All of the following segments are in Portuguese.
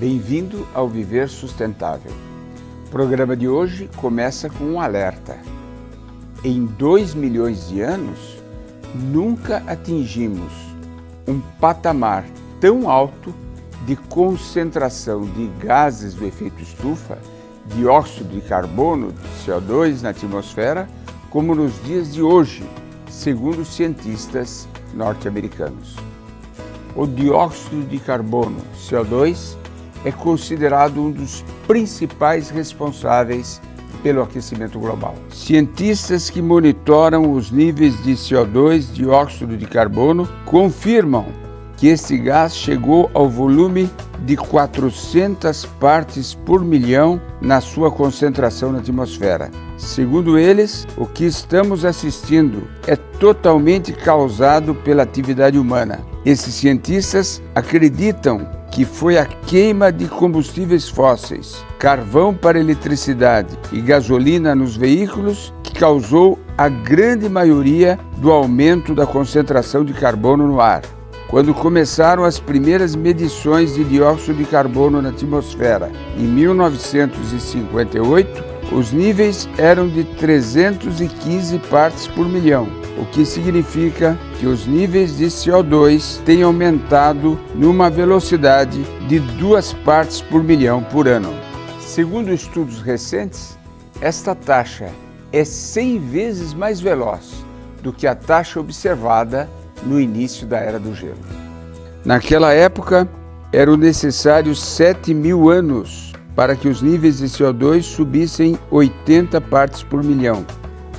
Bem-vindo ao Viver Sustentável. O programa de hoje começa com um alerta. Em 2 milhões de anos, nunca atingimos um patamar tão alto de concentração de gases do efeito estufa, dióxido de carbono, CO2 na atmosfera, como nos dias de hoje, segundo os cientistas norte-americanos. O dióxido de carbono, CO2, é considerado um dos principais responsáveis pelo aquecimento global. Cientistas que monitoram os níveis de CO2, dióxido de carbono, confirmam que este gás chegou ao volume de 400 partes por milhão na sua concentração na atmosfera. Segundo eles, o que estamos assistindo é totalmente causado pela atividade humana. Esses cientistas acreditam que foi a queima de combustíveis fósseis, carvão para eletricidade e gasolina nos veículos que causou a grande maioria do aumento da concentração de carbono no ar. Quando começaram as primeiras medições de dióxido de carbono na atmosfera, em 1958, os níveis eram de 315 partes por milhão, o que significa que os níveis de CO2 têm aumentado numa velocidade de 2 partes por milhão por ano. Segundo estudos recentes, esta taxa é 100 vezes mais veloz do que a taxa observada no início da Era do Gelo. Naquela época, eram necessários 7.000 anos para que os níveis de CO2 subissem 80 partes por milhão.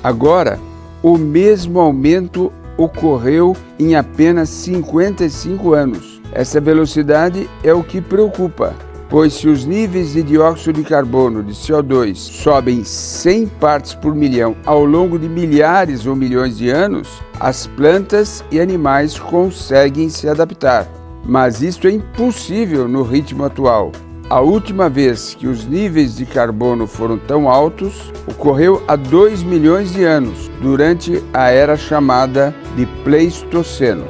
Agora, o mesmo aumento ocorreu em apenas 55 anos. Essa velocidade é o que preocupa, pois se os níveis de dióxido de carbono, de CO2, sobem 100 partes por milhão ao longo de milhares ou milhões de anos, as plantas e animais conseguem se adaptar. Mas isso é impossível no ritmo atual. A última vez que os níveis de carbono foram tão altos ocorreu há 2 milhões de anos, durante a era chamada de Pleistoceno.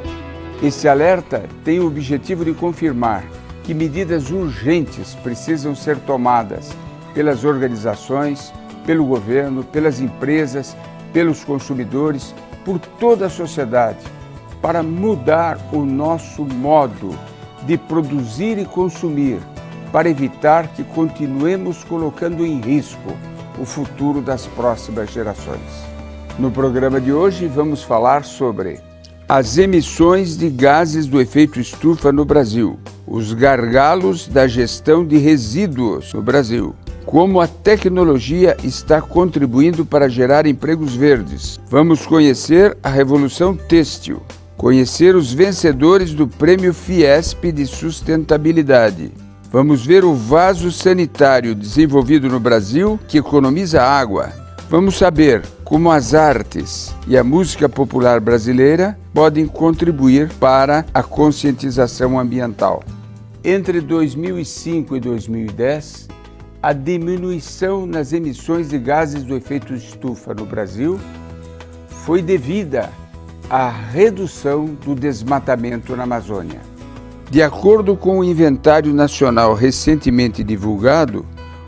Esse alerta tem o objetivo de confirmar que medidas urgentes precisam ser tomadas pelas organizações, pelo governo, pelas empresas, pelos consumidores, por toda a sociedade, para mudar o nosso modo de produzir e consumir, para evitar que continuemos colocando em risco o futuro das próximas gerações. No programa de hoje vamos falar sobre as emissões de gases do efeito estufa no Brasil, os gargalos da gestão de resíduos no Brasil, como a tecnologia está contribuindo para gerar empregos verdes. Vamos conhecer a Revolução Têxtil, conhecer os vencedores do Prêmio Fiesp de Sustentabilidade. Vamos ver o vaso sanitário desenvolvido no Brasil que economiza água. Vamos saber como as artes e a música popular brasileira podem contribuir para a conscientização ambiental. Entre 2005 e 2010, a diminuição nas emissões de gases do efeito estufa no Brasil foi devida à redução do desmatamento na Amazônia. De acordo com o Inventário Nacional recentemente divulgado,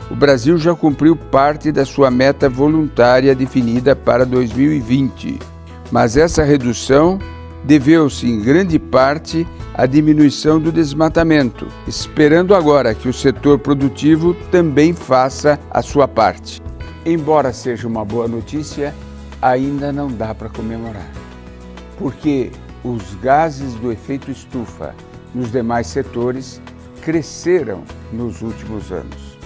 o Brasil já cumpriu parte da sua meta voluntária definida para 2020, mas essa redução deveu-se em grande parte à diminuição do desmatamento, esperando agora que o setor produtivo também faça a sua parte. Embora seja uma boa notícia, ainda não dá para comemorar, porque os gases do efeito estufa nos demais setores cresceram nos últimos anos.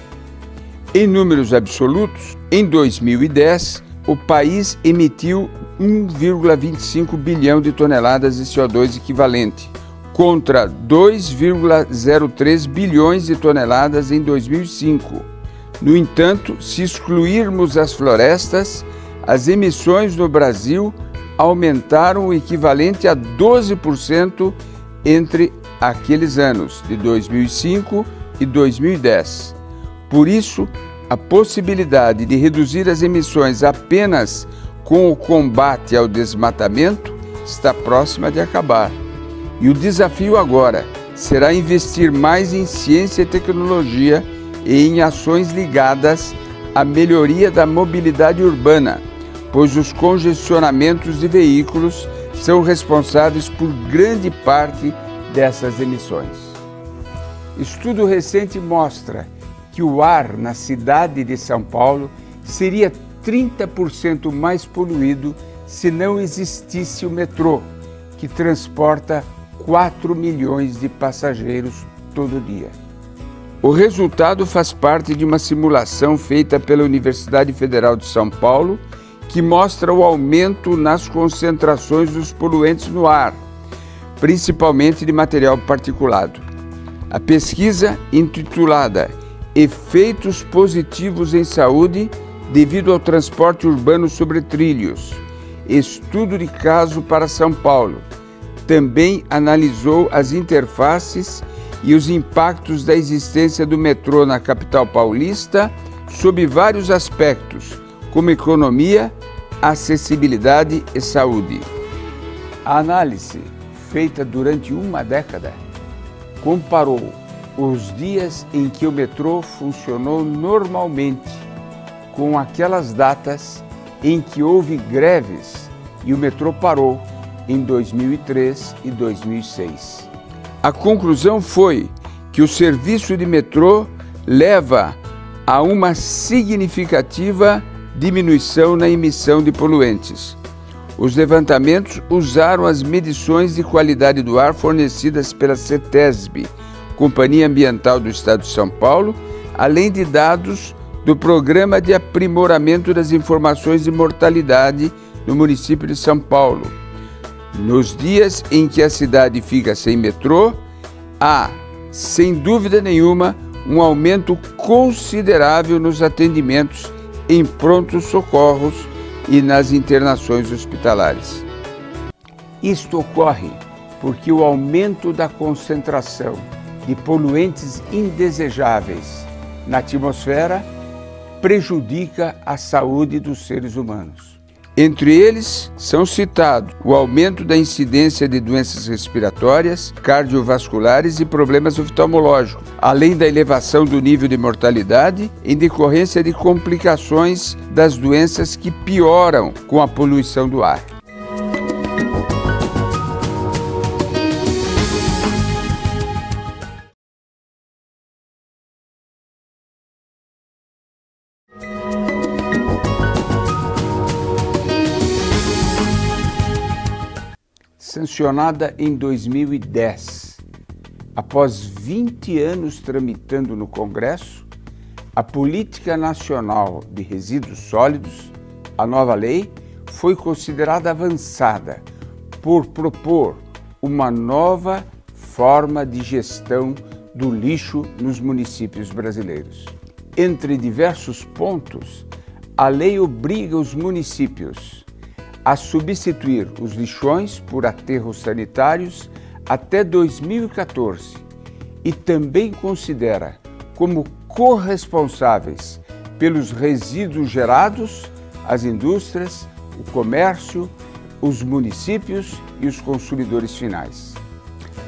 Em números absolutos, em 2010, o país emitiu 1,25 bilhão de toneladas de CO2 equivalente, contra 2,03 bilhões de toneladas em 2005. No entanto, se excluirmos as florestas, as emissões no Brasil aumentaram o equivalente a 12% entre aqueles anos de 2005 e 2010. Por isso, a possibilidade de reduzir as emissões apenas com o combate ao desmatamento está próxima de acabar. E o desafio agora será investir mais em ciência e tecnologia e em ações ligadas à melhoria da mobilidade urbana, pois os congestionamentos de veículos são responsáveis por grande parte dessas emissões. Estudo recente mostra que o ar na cidade de São Paulo seria 30% mais poluído se não existisse o metrô, que transporta 4 milhões de passageiros todo dia. O resultado faz parte de uma simulação feita pela Universidade Federal de São Paulo, que mostra o aumento nas concentrações dos poluentes no ar, principalmente de material particulado. A pesquisa, intitulada Efeitos Positivos em Saúde devido ao transporte urbano sobre trilhos, estudo de caso para São Paulo, também analisou as interfaces e os impactos da existência do metrô na capital paulista sob vários aspectos, como economia, acessibilidade e saúde. A análise, feita durante uma década, comparou os dias em que o metrô funcionou normalmente com aquelas datas em que houve greves e o metrô parou em 2003 e 2006. A conclusão foi que o serviço de metrô leva a uma significativa diminuição na emissão de poluentes. Os levantamentos usaram as medições de qualidade do ar fornecidas pela CETESB, Companhia Ambiental do Estado de São Paulo, além de dados do Programa de Aprimoramento das Informações de Mortalidade no município de São Paulo. Nos dias em que a cidade fica sem metrô, há, sem dúvida nenhuma, um aumento considerável nos atendimentos em prontos socorros e nas internações hospitalares. Isto ocorre porque o aumento da concentração de poluentes indesejáveis na atmosfera prejudica a saúde dos seres humanos. Entre eles são citados o aumento da incidência de doenças respiratórias, cardiovasculares e problemas oftalmológicos, além da elevação do nível de mortalidade em decorrência de complicações das doenças que pioram com a poluição do ar. Sancionada em 2010, após 20 anos tramitando no Congresso, a Política Nacional de Resíduos Sólidos, a nova lei, foi considerada avançada por propor uma nova forma de gestão do lixo nos municípios brasileiros. Entre diversos pontos, a lei obriga os municípios a substituir os lixões por aterros sanitários até 2014 e também considera como corresponsáveis pelos resíduos gerados as indústrias, o comércio, os municípios e os consumidores finais.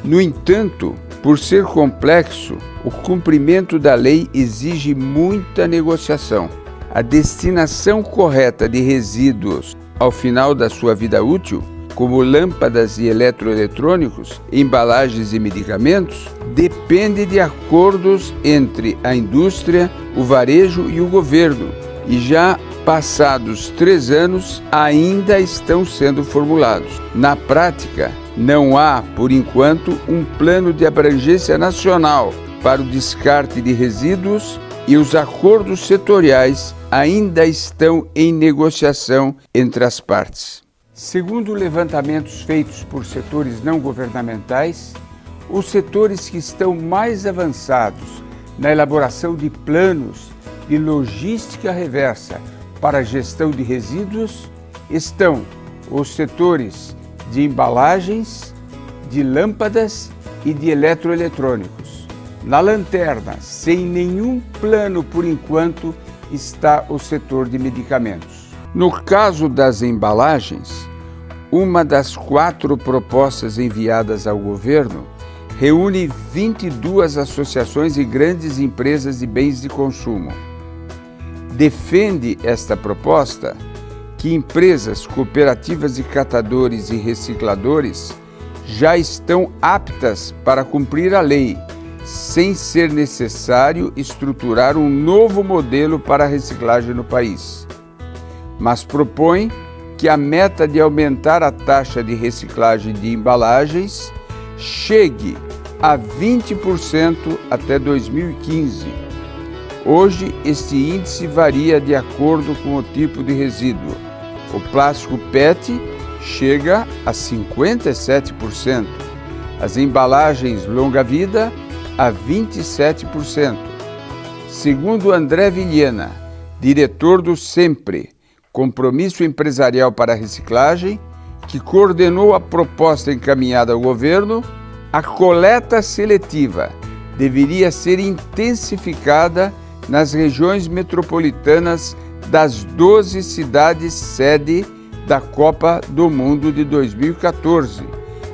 No entanto, por ser complexo, o cumprimento da lei exige muita negociação. A destinação correta de resíduos ao final da sua vida útil, como lâmpadas e eletroeletrônicos, embalagens e medicamentos, depende de acordos entre a indústria, o varejo e o governo, e já passados 3 anos ainda estão sendo formulados. Na prática, não há, por enquanto, um plano de abrangência nacional para o descarte de resíduos e os acordos setoriais ainda estão em negociação entre as partes. Segundo levantamentos feitos por setores não governamentais, os setores que estão mais avançados na elaboração de planos de logística reversa para a gestão de resíduos estão os setores de embalagens, de lâmpadas e de eletroeletrônicos. Na lanterna, sem nenhum plano por enquanto, está o setor de medicamentos. No caso das embalagens, uma das 4 propostas enviadas ao governo reúne 22 associações e grandes empresas de bens de consumo. Defende esta proposta que empresas, cooperativas de catadores e recicladores já estão aptas para cumprir a lei, sem ser necessário estruturar um novo modelo para a reciclagem no país. Mas propõe que a meta de aumentar a taxa de reciclagem de embalagens chegue a 20% até 2015. Hoje, este índice varia de acordo com o tipo de resíduo. O plástico PET chega a 57%, as embalagens longa-vida a 27%. Segundo André Vilhena, diretor do SEMPRE, Compromisso Empresarial para a Reciclagem, que coordenou a proposta encaminhada ao governo, a coleta seletiva deveria ser intensificada nas regiões metropolitanas das 12 cidades sede da Copa do Mundo de 2014,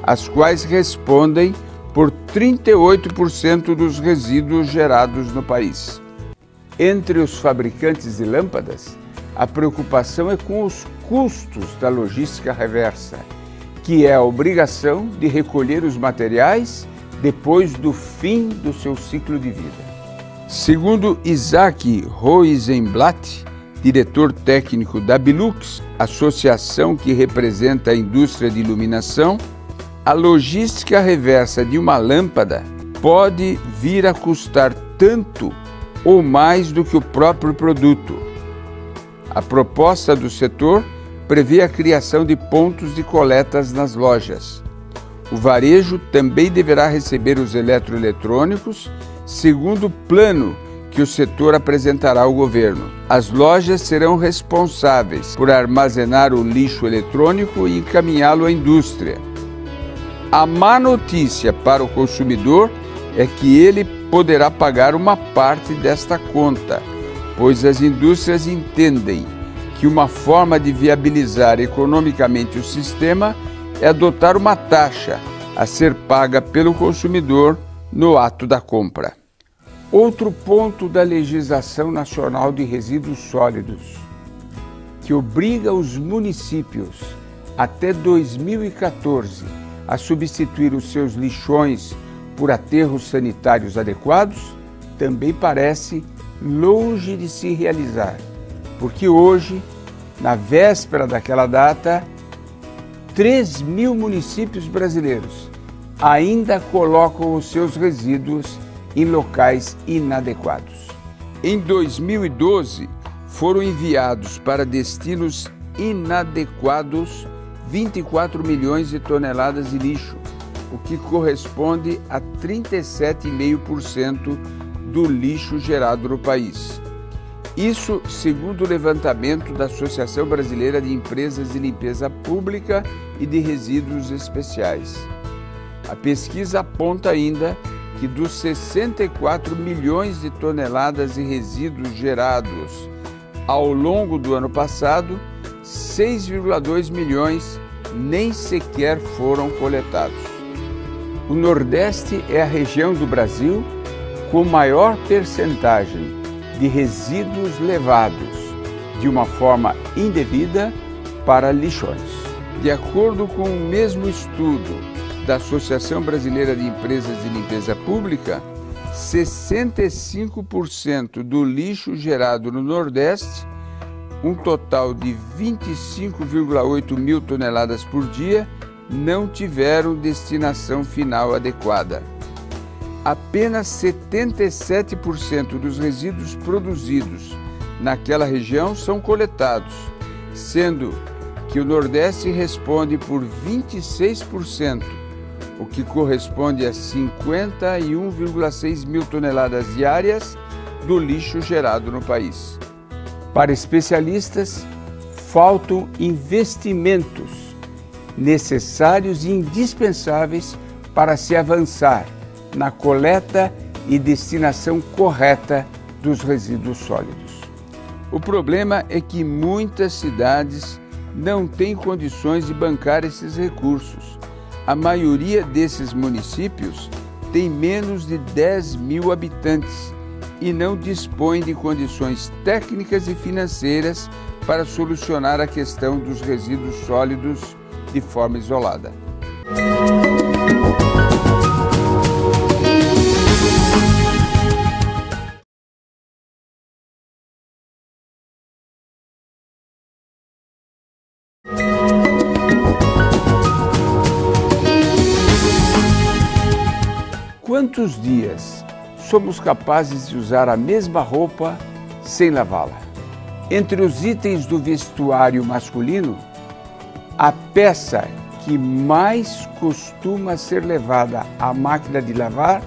as quais respondem por 38% dos resíduos gerados no país. Entre os fabricantes de lâmpadas, a preocupação é com os custos da logística reversa, que é a obrigação de recolher os materiais depois do fim do seu ciclo de vida. Segundo Isaac Roizenblatt, diretor técnico da Bilux, associação que representa a indústria de iluminação, a logística reversa de uma lâmpada pode vir a custar tanto ou mais do que o próprio produto. A proposta do setor prevê a criação de pontos de coletas nas lojas. O varejo também deverá receber os eletroeletrônicos segundo o plano que o setor apresentará ao governo. As lojas serão responsáveis por armazenar o lixo eletrônico e encaminhá-lo à indústria. A má notícia para o consumidor é que ele poderá pagar uma parte desta conta, pois as indústrias entendem que uma forma de viabilizar economicamente o sistema é adotar uma taxa a ser paga pelo consumidor no ato da compra. Outro ponto da legislação nacional de resíduos sólidos, que obriga os municípios até 2014 a substituir os seus lixões por aterros sanitários adequados, também parece longe de se realizar, porque hoje, na véspera daquela data, 3.000 municípios brasileiros ainda colocam os seus resíduos em locais inadequados. Em 2012, foram enviados para destinos inadequados 24 milhões de toneladas de lixo, o que corresponde a 37,5% do lixo gerado no país. Isso segundo o levantamento da Associação Brasileira de Empresas de Limpeza Pública e de Resíduos Especiais. A pesquisa aponta ainda que dos 64 milhões de toneladas de resíduos gerados ao longo do ano passado, 6,2 milhões nem sequer foram coletados. O Nordeste é a região do Brasil com maior percentagem de resíduos levados de uma forma indevida para lixões. De acordo com o mesmo estudo da Associação Brasileira de Empresas de Limpeza Pública, 65% do lixo gerado no Nordeste, um total de 25,8 mil toneladas por dia, não tiveram destinação final adequada. Apenas 77% dos resíduos produzidos naquela região são coletados, sendo que o Nordeste responde por 26%, o que corresponde a 51,6 mil toneladas diárias do lixo gerado no país. Para especialistas, faltam investimentos necessários e indispensáveis para se avançar na coleta e destinação correta dos resíduos sólidos. O problema é que muitas cidades não têm condições de bancar esses recursos. A maioria desses municípios tem menos de 10 mil habitantes e não dispõe de condições técnicas e financeiras para solucionar a questão dos resíduos sólidos de forma isolada. Quantos dias somos capazes de usar a mesma roupa sem lavá-la? Entre os itens do vestuário masculino, a peça que mais costuma ser levada à máquina de lavar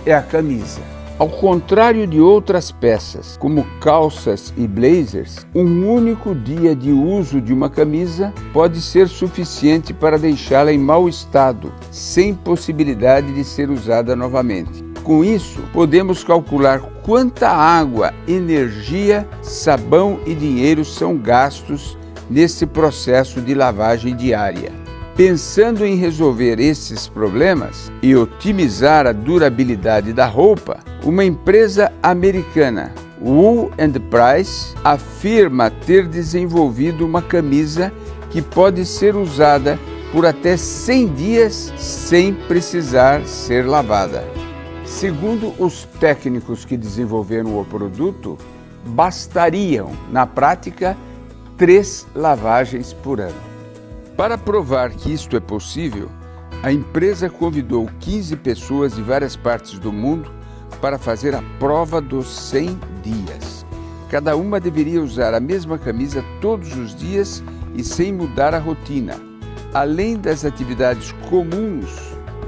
é a camisa. Ao contrário de outras peças, como calças e blazers, um único dia de uso de uma camisa pode ser suficiente para deixá-la em mau estado, sem possibilidade de ser usada novamente. Com isso, podemos calcular quanta água, energia, sabão e dinheiro são gastos nesse processo de lavagem diária. Pensando em resolver esses problemas e otimizar a durabilidade da roupa, uma empresa americana, Wool & Price, afirma ter desenvolvido uma camisa que pode ser usada por até 100 dias sem precisar ser lavada. Segundo os técnicos que desenvolveram o produto, bastariam, na prática, 3 lavagens por ano. Para provar que isto é possível, a empresa convidou 15 pessoas de várias partes do mundo para fazer a prova dos 100 dias. Cada uma deveria usar a mesma camisa todos os dias e sem mudar a rotina. Além das atividades comuns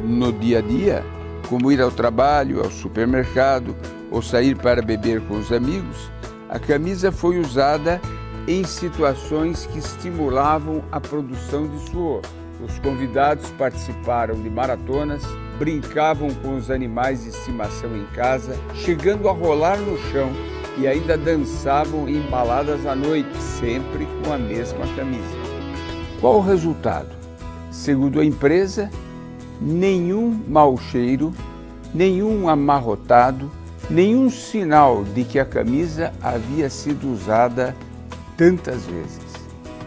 no dia a dia, como ir ao trabalho, ao supermercado ou sair para beber com os amigos, a camisa foi usada em situações que estimulavam a produção de suor. Os convidados participaram de maratonas, brincavam com os animais de estimação em casa, chegando a rolar no chão e ainda dançavam em baladas à noite, sempre com a mesma camisa. Qual o resultado? Segundo a empresa, nenhum mau cheiro, nenhum amarrotado, nenhum sinal de que a camisa havia sido usada tantas vezes.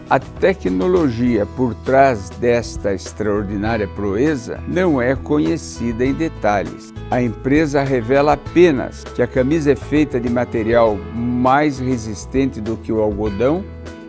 A tecnologia por trás desta extraordinária proeza não é conhecida em detalhes. A empresa revela apenas que a camisa é feita de material mais resistente do que o algodão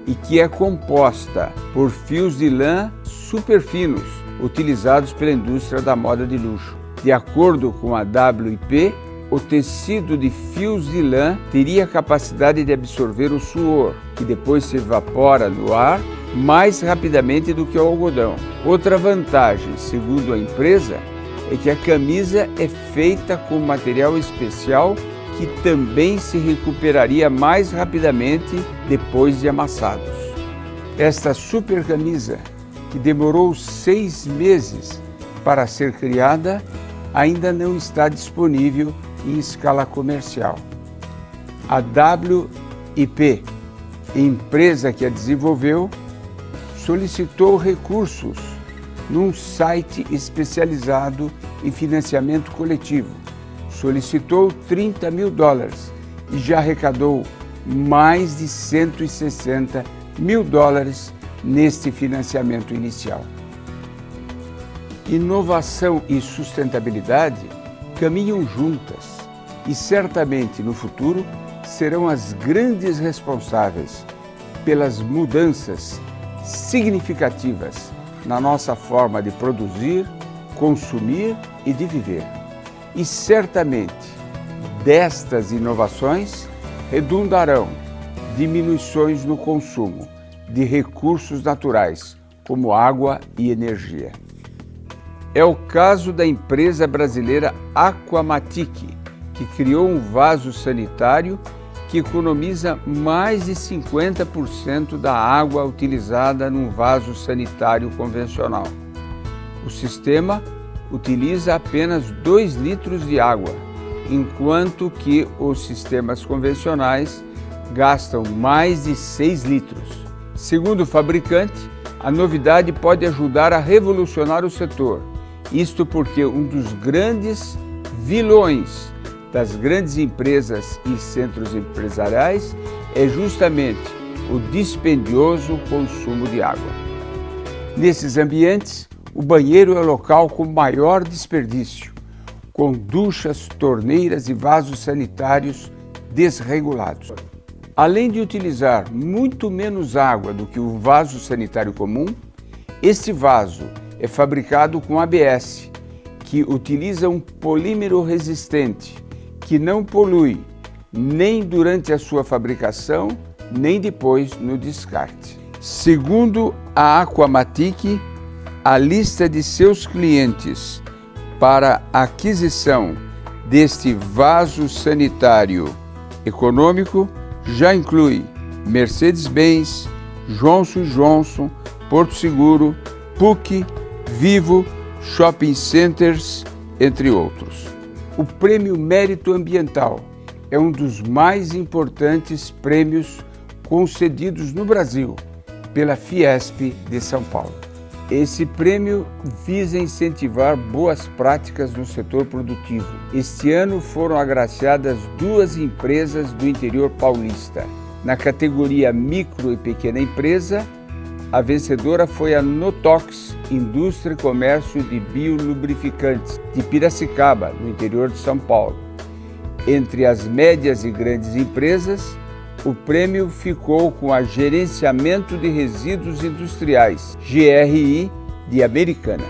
e que é composta por fios de lã super finos, utilizados pela indústria da moda de luxo. De acordo com a WIP, o tecido de fios de lã teria a capacidade de absorver o suor, que depois se evapora no ar mais rapidamente do que o algodão. Outra vantagem, segundo a empresa, é que a camisa é feita com material especial que também se recuperaria mais rapidamente depois de amassados. Esta super camisa, que demorou 6 meses para ser criada, ainda não está disponível em escala comercial. A WIP, empresa que a desenvolveu, solicitou recursos num site especializado em financiamento coletivo. Solicitou $30 mil e já arrecadou mais de $160 mil neste financiamento inicial. Inovação e sustentabilidade caminham juntas e certamente no futuro serão as grandes responsáveis pelas mudanças significativas na nossa forma de produzir, consumir e de viver. E certamente destas inovações redundarão diminuições no consumo de recursos naturais, como água e energia. É o caso da empresa brasileira Aquamatic, que criou um vaso sanitário que economiza mais de 50% da água utilizada num vaso sanitário convencional. O sistema utiliza apenas 2 litros de água, enquanto que os sistemas convencionais gastam mais de 6 litros. Segundo o fabricante, a novidade pode ajudar a revolucionar o setor. Isto porque um dos grandes vilões das grandes empresas e centros empresariais é justamente o dispendioso consumo de água. Nesses ambientes, o banheiro é o local com maior desperdício, com duchas, torneiras e vasos sanitários desregulados. Além de utilizar muito menos água do que o vaso sanitário comum, este vaso é fabricado com ABS, que utiliza um polímero resistente, que não polui nem durante a sua fabricação, nem depois no descarte. Segundo a Aquamatic, a lista de seus clientes para aquisição deste vaso sanitário econômico já inclui Mercedes-Benz, Johnson & Johnson, Porto Seguro, PUC, Vivo, Shopping Centers, entre outros. O Prêmio Mérito Ambiental é um dos mais importantes prêmios concedidos no Brasil pela Fiesp de São Paulo. Esse prêmio visa incentivar boas práticas no setor produtivo. Este ano foram agraciadas 2 empresas do interior paulista. Na categoria Micro e Pequena Empresa, a vencedora foi a Notox Indústria e Comércio de Biolubrificantes, de Piracicaba, no interior de São Paulo. Entre as médias e grandes empresas, o prêmio ficou com a Gerenciamento de Resíduos Industriais, GRI, de Americana.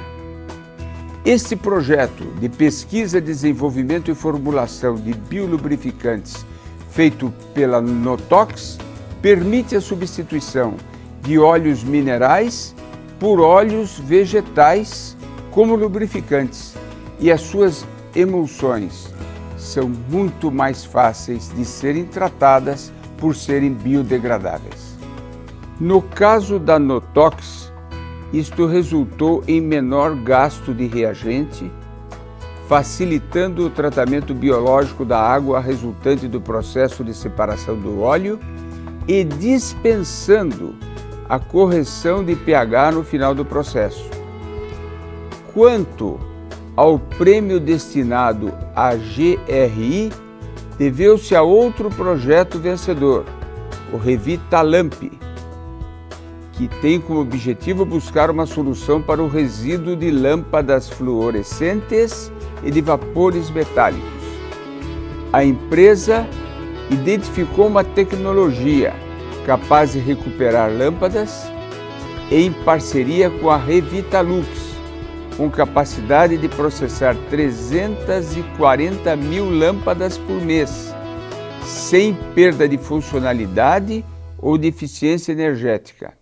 Este projeto de pesquisa, desenvolvimento e formulação de biolubrificantes feito pela Notox permite a substituição de óleos minerais por óleos vegetais como lubrificantes, e as suas emulsões são muito mais fáceis de serem tratadas por serem biodegradáveis. No caso da Notox, isto resultou em menor gasto de reagente, facilitando o tratamento biológico da água resultante do processo de separação do óleo e dispensando a correção de pH no final do processo. Quanto ao prêmio destinado à GRI, deveu-se a outro projeto vencedor, o Revitalamp, que tem como objetivo buscar uma solução para o resíduo de lâmpadas fluorescentes e de vapores metálicos. A empresa identificou uma tecnologia capaz de recuperar lâmpadas em parceria com a Revitalux, com capacidade de processar 340 mil lâmpadas por mês, sem perda de funcionalidade ou de eficiência energética.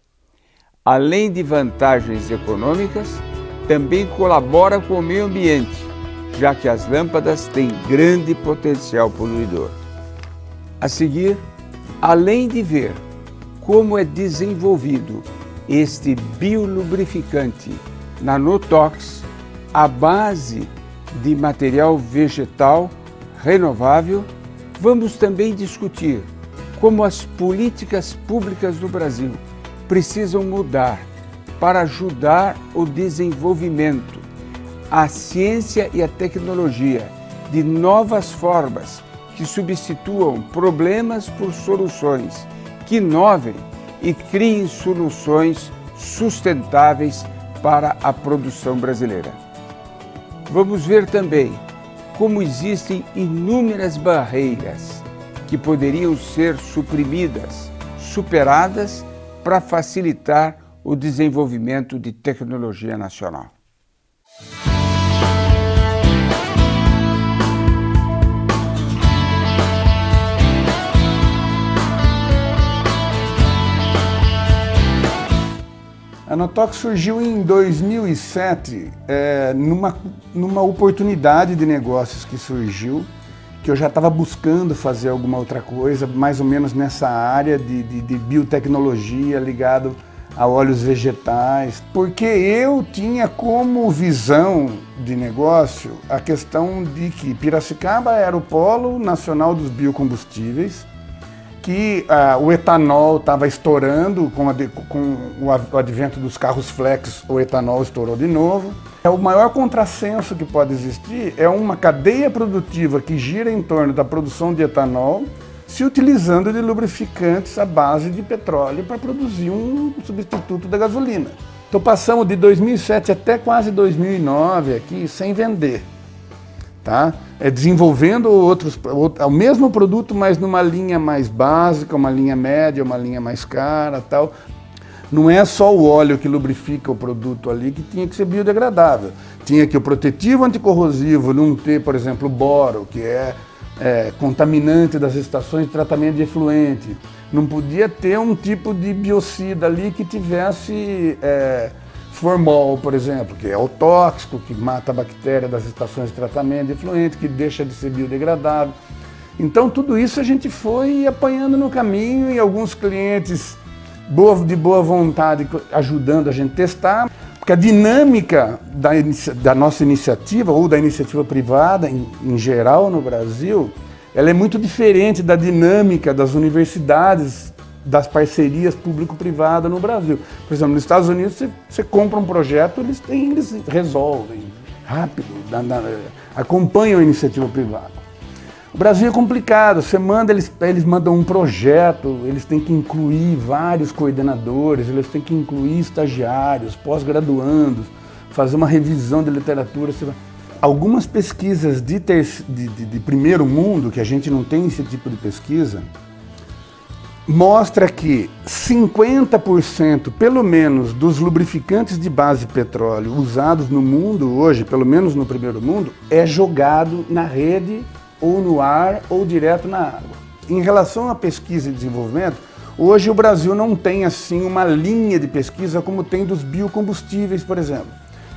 Além de vantagens econômicas, também colabora com o meio ambiente, já que as lâmpadas têm grande potencial poluidor. A seguir, além de ver como é desenvolvido este biolubrificante na Notox, à base de material vegetal renovável, vamos também discutir como as políticas públicas do Brasil precisam mudar para ajudar o desenvolvimento, a ciência e a tecnologia de novas formas que substituam problemas por soluções, que inovem e criem soluções sustentáveis para a produção brasileira. Vamos ver também como existem inúmeras barreiras que poderiam ser suprimidas, superadas para facilitar o desenvolvimento de tecnologia nacional. A Notox surgiu em 2007, numa oportunidade de negócios que surgiu, que eu já estava buscando fazer alguma outra coisa, mais ou menos nessa área de biotecnologia ligado a óleos vegetais, porque eu tinha como visão de negócio a questão de que Piracicaba era o polo nacional dos biocombustíveis, que o etanol estava estourando com o advento dos carros flex, o etanol estourou de novo. O maior contrassenso que pode existir é uma cadeia produtiva que gira em torno da produção de etanol, se utilizando de lubrificantes à base de petróleo para produzir um substituto da gasolina. Então passamos de 2007 até quase 2009 aqui sem vender, tá? Desenvolvendo o mesmo produto, mas numa linha mais básica, uma linha média, uma linha mais cara, tal. Não é só o óleo que lubrifica o produto ali que tinha que ser biodegradável. Tinha que o protetivo anticorrosivo não ter, por exemplo, boro, que é contaminante das estações de tratamento de efluente. Não podia ter um tipo de biocida ali que tivesse formol, por exemplo, que é o tóxico, que mata a bactéria das estações de tratamento de efluente, que deixa de ser biodegradável. Então tudo isso a gente foi apanhando no caminho e alguns clientes de boa vontade ajudando a gente a testar, porque a dinâmica da nossa iniciativa ou da iniciativa privada em geral no Brasil, ela é muito diferente da dinâmica das universidades, das parcerias público-privada no Brasil. Por exemplo, nos Estados Unidos você compra um projeto, eles resolvem rápido, acompanham a iniciativa privada. O Brasil é complicado, você manda, eles mandam um projeto, eles têm que incluir vários coordenadores, eles têm que incluir estagiários, pós-graduandos, fazer uma revisão de literatura. Algumas pesquisas de primeiro mundo, que a gente não tem esse tipo de pesquisa, mostra que 50% pelo menos dos lubrificantes de base petróleo usados no mundo hoje, pelo menos no primeiro mundo, é jogado na rede ou no ar, ou direto na água. Em relação à pesquisa e desenvolvimento, hoje o Brasil não tem assim uma linha de pesquisa como tem dos biocombustíveis, por exemplo.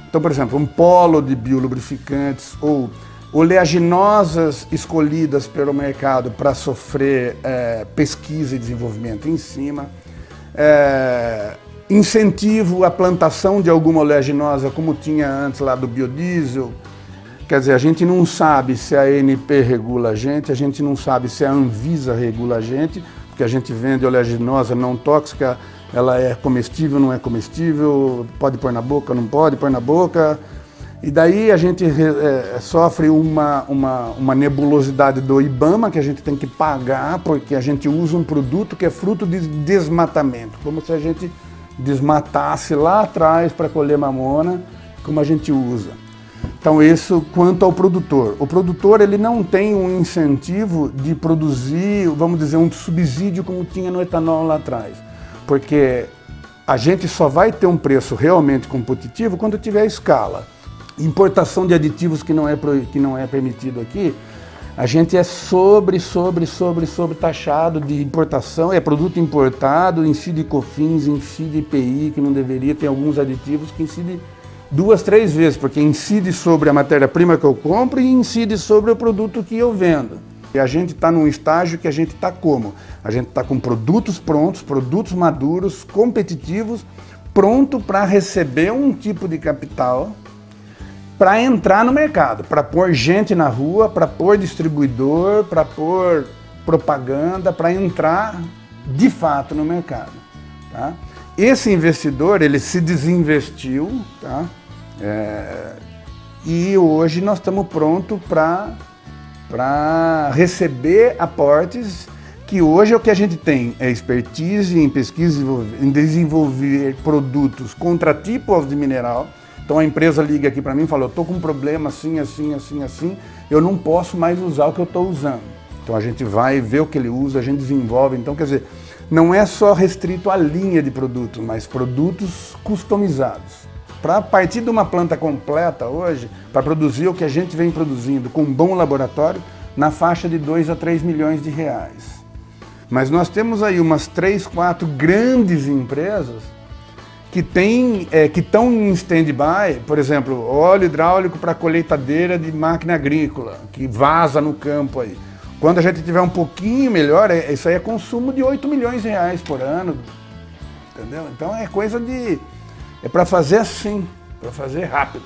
Então, por exemplo, um polo de biolubrificantes ou oleaginosas escolhidas pelo mercado para sofrer pesquisa e desenvolvimento em cima, incentivo à plantação de alguma oleaginosa, como tinha antes lá do biodiesel. Quer dizer, a gente não sabe se a ANP regula a gente não sabe se a Anvisa regula a gente, porque a gente vende oleaginosa não tóxica, ela é comestível, não é comestível, pode pôr na boca, não pode pôr na boca. E daí a gente sofre uma nebulosidade do IBAMA, que a gente tem que pagar, porque a gente usa um produto que é fruto de desmatamento, como se a gente desmatasse lá atrás para colher mamona, como a gente usa. Então isso quanto ao produtor. O produtor ele não tem um incentivo de produzir, vamos dizer, um subsídio como tinha no etanol lá atrás. Porque a gente só vai ter um preço realmente competitivo quando tiver escala. Importação de aditivos que não é permitido aqui, a gente é sobre taxado de importação, é produto importado, incide COFINS, incide IPI, que não deveria, tem alguns aditivos que incidem 2, 3 vezes, porque incide sobre a matéria-prima que eu compro e incide sobre o produto que eu vendo. E a gente está num estágio que a gente está como? A gente está com produtos prontos, produtos maduros, competitivos, pronto para receber um tipo de capital para entrar no mercado, para pôr gente na rua, para pôr distribuidor, para pôr propaganda, para entrar de fato no mercado. Tá? Esse investidor, ele se desinvestiu, tá? E hoje nós estamos prontos para receber aportes, que hoje é o que a gente tem, é expertise em pesquisa, em desenvolver produtos contra tipos de mineral. Então a empresa liga aqui para mim e fala, eu estou com um problema assim, eu não posso mais usar o que eu estou usando. Então a gente vai ver o que ele usa, a gente desenvolve. Então quer dizer, não é só restrito à linha de produtos, mas produtos customizados. Para partir de uma planta completa hoje, para produzir o que a gente vem produzindo com um bom laboratório, na faixa de 2 a 3 milhões de reais. Mas nós temos aí umas 3, 4 grandes empresas que estão em stand-by, por exemplo, óleo hidráulico para colheitadeira de máquina agrícola, que vaza no campo aí. Quando a gente tiver um pouquinho melhor, isso aí é consumo de 8 milhões de reais por ano, entendeu? Então é coisa de... é para fazer assim, para fazer rápido.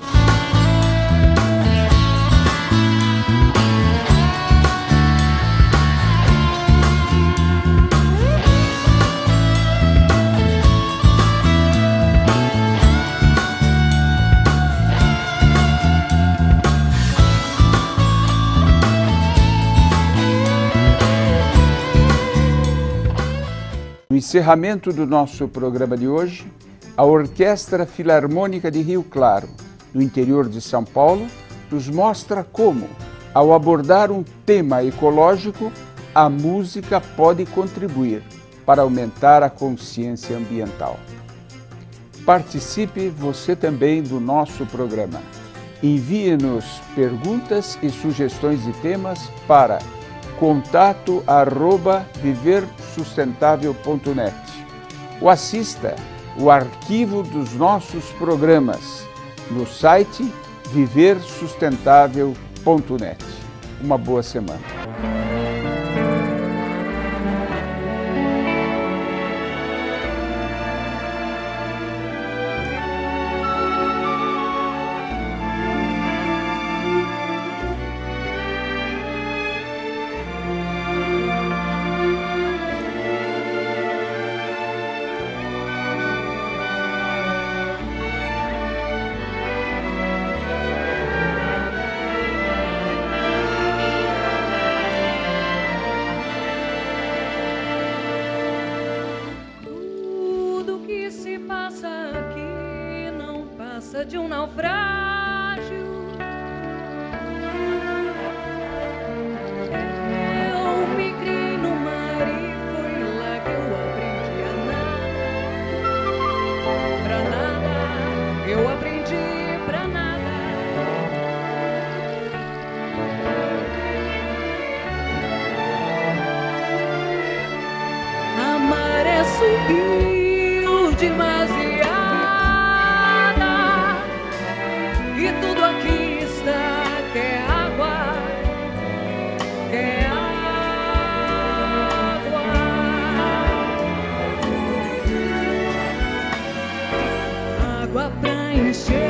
encerramento do nosso programa de hoje, a Orquestra Filarmônica de Rio Claro, no interior de São Paulo, nos mostra como, ao abordar um tema ecológico, a música pode contribuir para aumentar a consciência ambiental. Participe você também do nosso programa. Envie-nos perguntas e sugestões de temas para contato@viversustentável.net ou assista o arquivo dos nossos programas no site viversustentável.net. Uma boa semana. De um naufrágio, eu me criei no mar e foi lá que eu aprendi a nada. Pra nada, eu aprendi pra nada. A maré subiu demasiado. E tudo aqui está, quer água, quer água. Água pra encher.